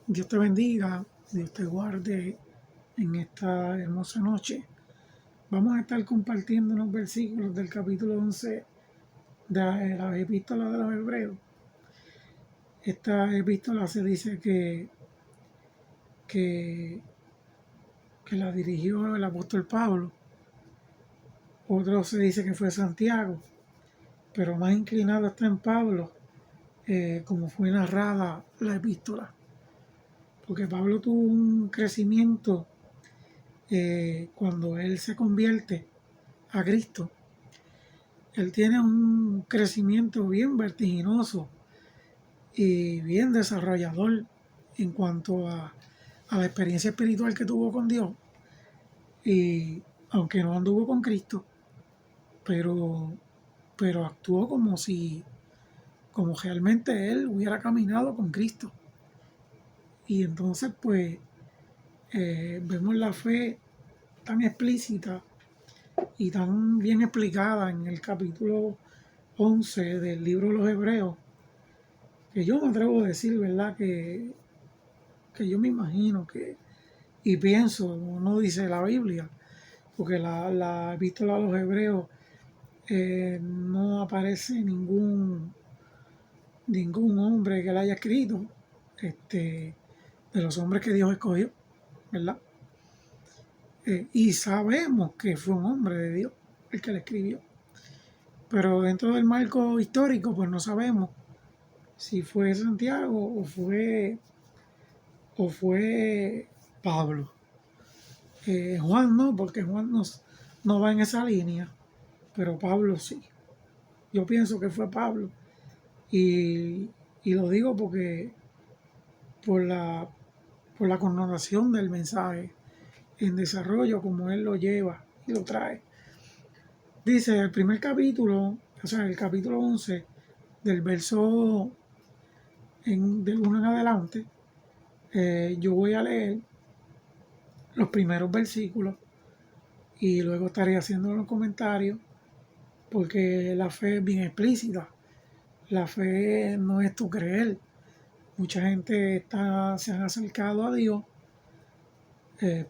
Dios te bendiga, Dios te guarde en esta hermosa noche. Vamos a estar compartiendo unos versículos del capítulo 11 de la epístola de los Hebreos. Esta epístola se dice que, que la dirigió el apóstol Pablo. Otro se dice que fue Santiago, pero más inclinado está en Pablo, como fue narrada la epístola. Porque Pablo tuvo un crecimiento cuando él se convierte a Cristo. Él tiene un crecimiento bien vertiginoso y bien desarrollador en cuanto a la experiencia espiritual que tuvo con Dios. Y aunque no anduvo con Cristo, pero, pero actuó como realmente él hubiera caminado con Cristo. Y entonces pues vemos la fe tan explícita y tan bien explicada en el capítulo 11 del libro de los Hebreos, que yo me atrevo a decir, ¿verdad? Que yo me imagino y pienso, no dice la Biblia, porque la epístola a los Hebreos no aparece ningún hombre que la haya escrito, de los hombres que Dios escogió, ¿verdad? Y sabemos que fue un hombre de Dios el que la escribió. Pero dentro del marco histórico, pues no sabemos si fue Santiago o fue Pablo. Juan no, porque Juan no va en esa línea, pero Pablo sí. Yo pienso que fue Pablo. Y, y lo digo porque por la connotación del mensaje en desarrollo, como él lo lleva y lo trae. Dice el primer capítulo, o sea, el capítulo 11, del verso del 1 en adelante, yo voy a leer los primeros versículos y luego estaré haciendo los comentarios porque la fe es bien explícita. La fe no es tu creer. Mucha gente se han acercado a Dios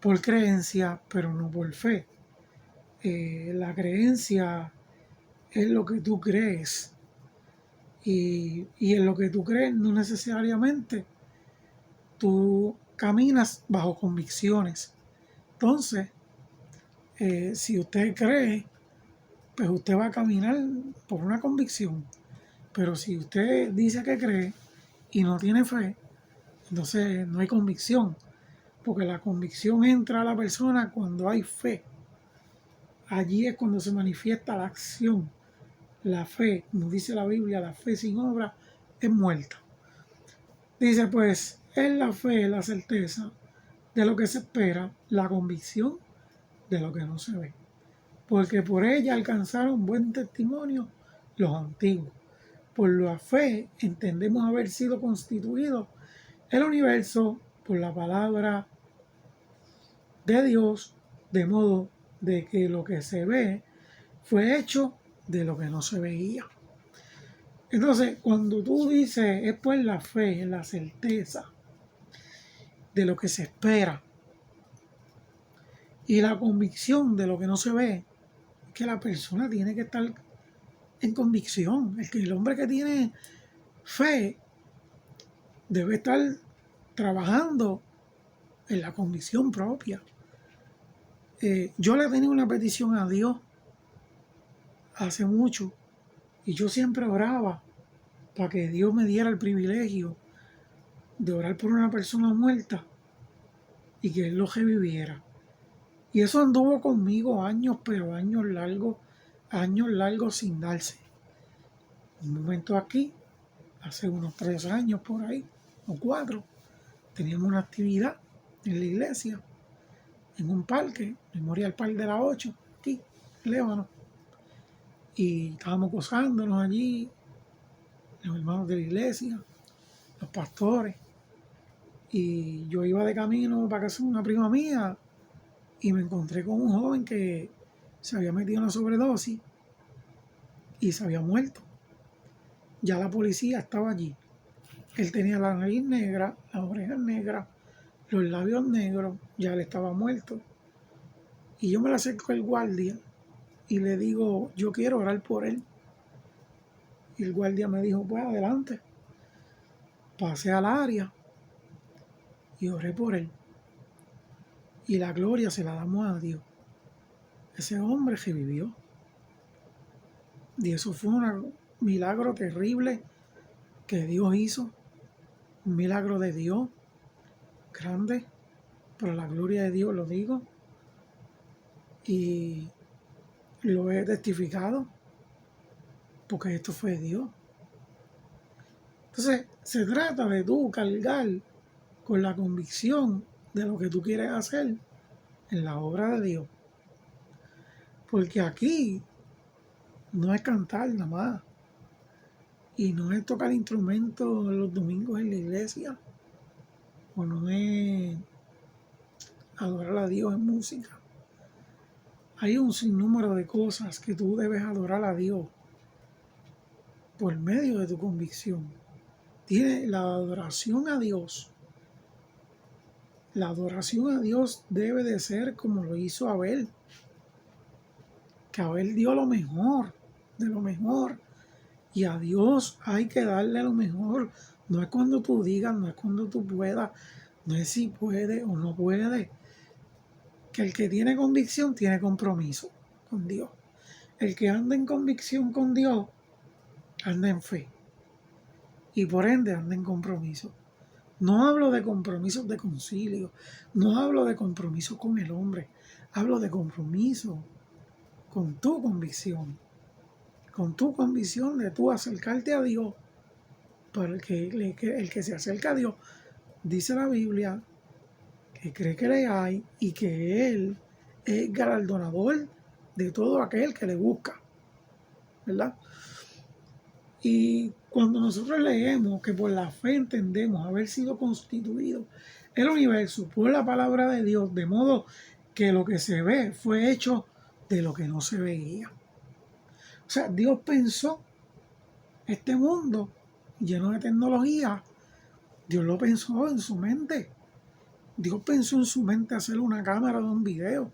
por creencia, pero no por fe. La creencia es lo que tú crees. Y en lo que tú crees no necesariamente tú caminas bajo convicciones. Entonces, si usted cree, pues usted va a caminar por una convicción. Pero si usted dice que cree y no tiene fe, entonces no hay convicción. Porque la convicción entra a la persona cuando hay fe. Allí es cuando se manifiesta la acción. La fe, como dice la Biblia, la fe sin obra es muerta. Dice pues, es la fe, la certeza de lo que se espera, la convicción de lo que no se ve. Porque por ella alcanzaron buen testimonio los antiguos. Por la fe entendemos haber sido constituido el universo por la palabra de Dios, de modo de que lo que se ve fue hecho de lo que no se veía. Entonces, cuando tú dices, es pues la fe, la certeza de lo que se espera y la convicción de lo que no se ve, es que la persona tiene que estar en convicción. El hombre que tiene fe debe estar trabajando en la convicción propia. Yo le tenía una petición a Dios hace mucho y yo siempre oraba para que Dios me diera el privilegio de orar por una persona muerta y que Él lo reviviera. Y eso anduvo conmigo años, pero años largos sin darse. Un momento aquí, hace unos 3 años por ahí, o 4, teníamos una actividad en la iglesia, en un parque, Memorial Park de la 8, aquí, en Líbano. Y estábamos gozándonos allí, los hermanos de la iglesia, los pastores. Y yo iba de camino para casa de una prima mía y me encontré con un joven que se había metido en una sobredosis y se había muerto. Ya la policía estaba allí. Él tenía la nariz negra, las orejas negras, los labios negros, ya él estaba muerto. Y yo me le acerco al guardia y le digo, yo quiero orar por él. Y el guardia me dijo, pues adelante. Pasé al área y oré por él. Y la gloria se la damos a Dios. Ese hombre revivió. Y eso fue un milagro terrible que Dios hizo. Un milagro de Dios grande. Por la gloria de Dios lo digo. Y lo he testificado. Porque esto fue Dios. Entonces, se trata de tú cargar con la convicción de lo que tú quieres hacer en la obra de Dios. Porque aquí no es cantar nada más. Y no es tocar instrumentos los domingos en la iglesia. O no es adorar a Dios en música. Hay un sinnúmero de cosas que tú debes adorar a Dios por medio de tu convicción. Tiene la adoración a Dios. La adoración a Dios debe de ser como lo hizo Abel. Que Abel dio lo mejor, de lo mejor. Y a Dios hay que darle lo mejor. No es cuando tú digas, no es cuando tú puedas, no es si puede o no puede. Que el que tiene convicción tiene compromiso con Dios. El que anda en convicción con Dios, anda en fe. Y por ende anda en compromiso. No hablo de compromisos de concilio, no hablo de compromiso con el hombre, hablo de compromiso con tu convicción de tú acercarte a Dios, porque el que se acerca a Dios, dice la Biblia, que cree que le hay y que Él es galardonador de todo aquel que le busca, ¿verdad? Y cuando nosotros leemos que por la fe entendemos haber sido constituido el universo por la palabra de Dios, de modo que lo que se ve fue hecho de lo que no se veía. O sea, Dios pensó este mundo lleno de tecnología, Dios lo pensó en su mente. Dios pensó en su mente hacer una cámara de un video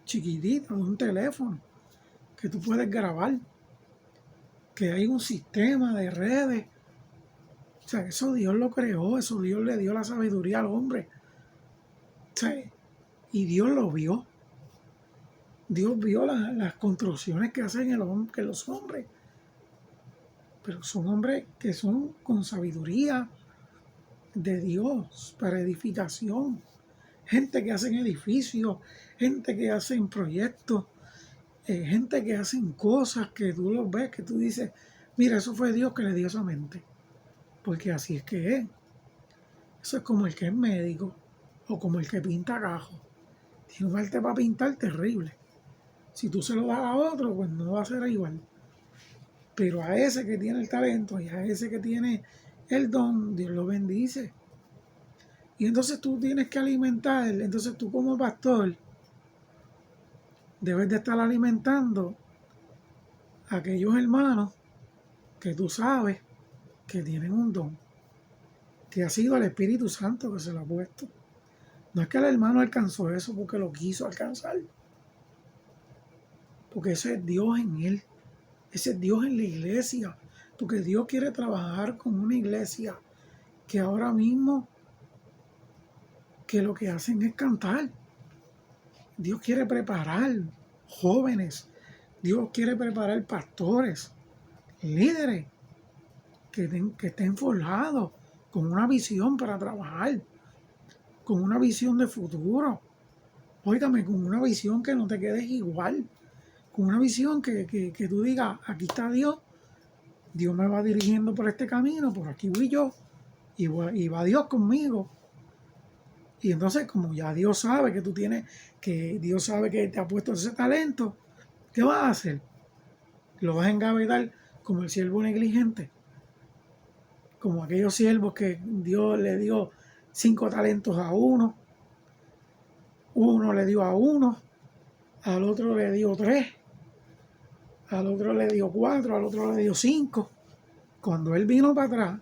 chiquitito, de un teléfono, que tú puedes grabar, que hay un sistema de redes. O sea, eso Dios lo creó, eso Dios le dio la sabiduría al hombre. O sea, y Dios lo vio. Dios vio las construcciones que hacen que los hombres. Pero son hombres que son con sabiduría de Dios para edificación. Gente que hacen edificios, gente que hacen proyectos, gente que hacen cosas que tú los ves, que tú dices, mira, eso fue Dios que le dio esa mente. Porque así es que es. Eso es como el que es médico o como el que pinta gajos. Tiene un arte para pintar terrible. Si tú se lo das a otro, pues no va a ser igual. Pero a ese que tiene el talento y a ese que tiene el don, Dios lo bendice. Y entonces tú tienes que alimentar, entonces tú como pastor debes de estar alimentando a aquellos hermanos que tú sabes que tienen un don, que ha sido el Espíritu Santo que se lo ha puesto. No es que el hermano alcanzó eso porque lo quiso alcanzar, porque ese es Dios en él, ese es Dios en la iglesia, porque Dios quiere trabajar con una iglesia que ahora mismo que lo que hacen es cantar. Dios quiere preparar jóvenes, Dios quiere preparar pastores, líderes que estén forjados con una visión para trabajar, con una visión de futuro. Óigame, con una visión que no te quedes igual, con una visión que tú digas, aquí está Dios, Dios me va dirigiendo por este camino, por aquí voy yo, y va Dios conmigo. Y entonces, como ya Dios sabe que tú tienes, que Dios sabe que te ha puesto ese talento, ¿qué vas a hacer? ¿Lo vas a engavetar como el siervo negligente? Como aquellos siervos que Dios le dio 5 talentos a uno le dio a uno, al otro le dio 3, al otro le dio 4, al otro le dio 5. Cuando él vino para atrás,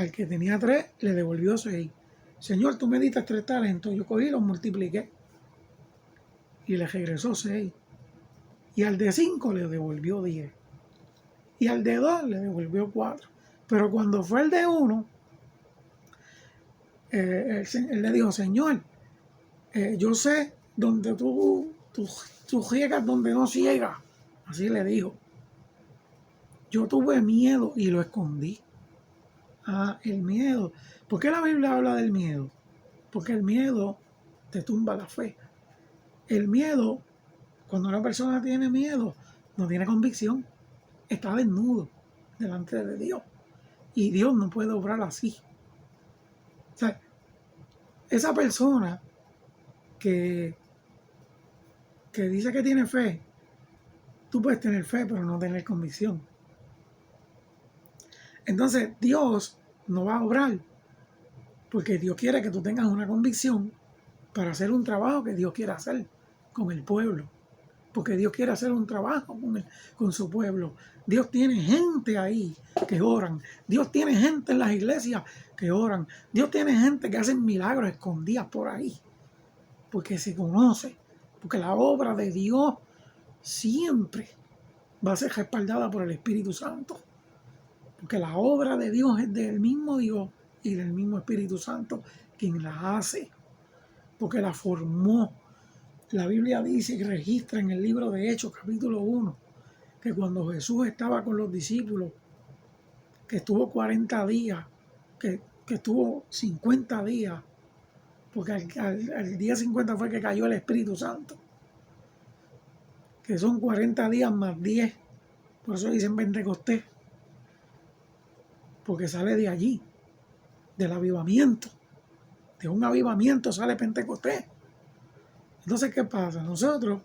Al que tenía 3, le devolvió 6. Señor, tú me diste 3 talentos, yo cogí y los multipliqué. Y le regresó 6. Y al de 5 le devolvió 10. Y al de 2 le devolvió 4. Pero cuando fue el de 1, él le dijo, Señor, yo sé donde tú riegas donde no ciegas. Así le dijo. Yo tuve miedo y lo escondí. Ah, el miedo. ¿Por qué la Biblia habla del miedo? Porque el miedo te tumba la fe. El miedo, cuando una persona tiene miedo, no tiene convicción. Está desnudo delante de Dios. Y Dios no puede obrar así. O sea, esa persona que dice que tiene fe, tú puedes tener fe, pero no tener convicción. Entonces, Dios no va a obrar porque Dios quiere que tú tengas una convicción para hacer un trabajo que Dios quiere hacer con el pueblo. Porque Dios quiere hacer un trabajo con su pueblo. Dios tiene gente ahí que oran. Dios tiene gente en las iglesias que oran. Dios tiene gente que hacen milagros escondidas por ahí. Porque se conoce. Porque la obra de Dios siempre va a ser respaldada por el Espíritu Santo. Porque la obra de Dios es del mismo Dios y del mismo Espíritu Santo quien la hace. Porque la formó. La Biblia dice y registra en el libro de Hechos, capítulo 1, que cuando Jesús estaba con los discípulos, que estuvo 40 días, que estuvo 50 días, porque al día 50 fue que cayó el Espíritu Santo, que son 40 días más 10, por eso dicen Pentecostés, porque sale de allí, del avivamiento, de un avivamiento sale Pentecostés. Entonces, ¿qué pasa? Nosotros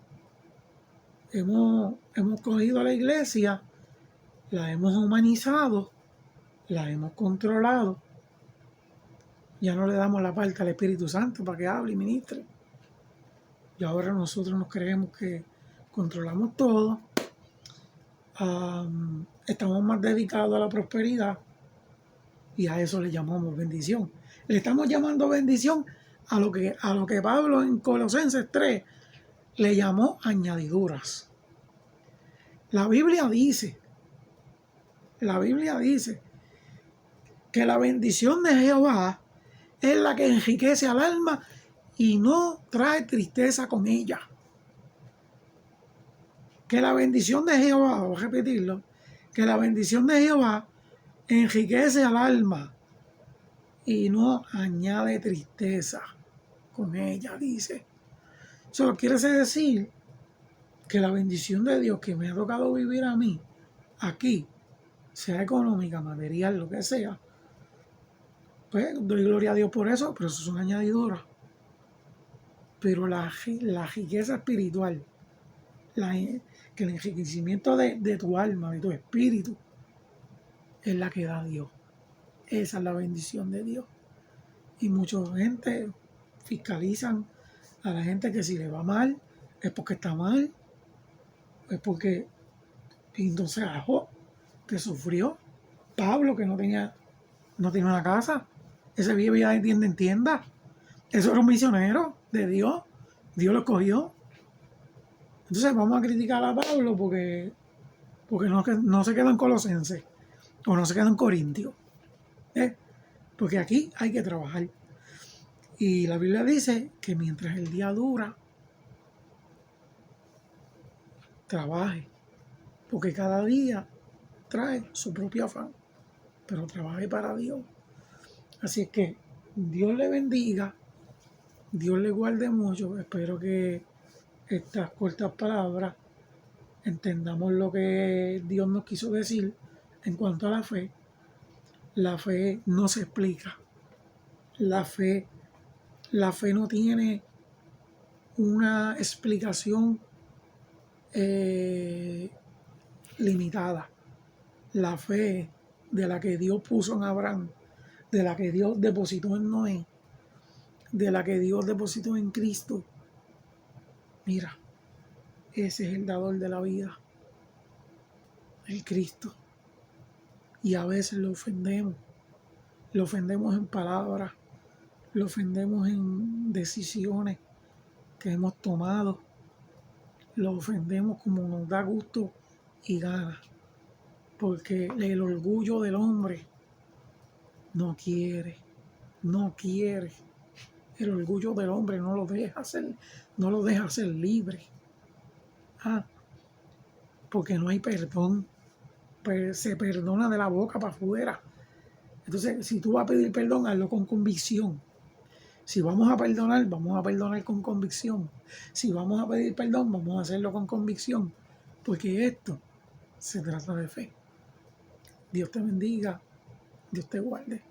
hemos cogido a la iglesia, la hemos humanizado, la hemos controlado. Ya no le damos la parte al Espíritu Santo para que hable y ministre. Y ahora nosotros nos creemos que controlamos todo. Estamos más dedicados a la prosperidad y a eso le llamamos bendición. Le estamos llamando bendición a lo que Pablo en Colosenses 3 le llamó añadiduras. La Biblia dice que la bendición de Jehová es la que enriquece al alma y no trae tristeza con ella. Que la bendición de Jehová, voy a repetirlo, que la bendición de Jehová enriquece al alma y no añade tristeza con ella, dice. Eso quiere decir que la bendición de Dios que me ha tocado vivir a mí, aquí, sea económica, material, lo que sea, pues doy gloria a Dios por eso, pero eso son añadiduras. Pero la riqueza espiritual, que el enriquecimiento de tu alma, de tu espíritu, es la que da Dios. Esa es la bendición de Dios. Y mucha gente fiscalizan a la gente que si le va mal, es porque está mal, es porque entonces Job, que sufrió, Pablo, que no tenía una casa, ese vivía de tienda en tienda, eso era un misionero de Dios, Dios lo escogió. Entonces vamos a criticar a Pablo porque no se quedó en Colosenses o no se quedó en Corintios. Porque aquí hay que trabajar. Y la Biblia dice que mientras el día dura, trabaje. Porque cada día trae su propio afán. Pero trabaje para Dios. Así es que Dios le bendiga. Dios le guarde mucho. Espero que estas cortas palabras entendamos lo que Dios nos quiso decir en cuanto a la fe. La fe no se explica. La fe no tiene una explicación limitada. La fe de la que Dios puso en Abraham, de la que Dios depositó en Noé, de la que Dios depositó en Cristo. Mira, ese es el dador de la vida, el Cristo. Y a veces lo ofendemos, lo ofendemos en palabras, lo ofendemos en decisiones que hemos tomado, lo ofendemos como nos da gusto y gana, porque el orgullo del hombre no quiere. El orgullo del hombre no lo deja ser libre. Porque no hay perdón. Pues se perdona de la boca para afuera. Entonces, si tú vas a pedir perdón, hazlo con convicción. Si vamos a perdonar con convicción. Si vamos a pedir perdón, vamos a hacerlo con convicción. Porque esto se trata de fe. Dios te bendiga, Dios te guarde.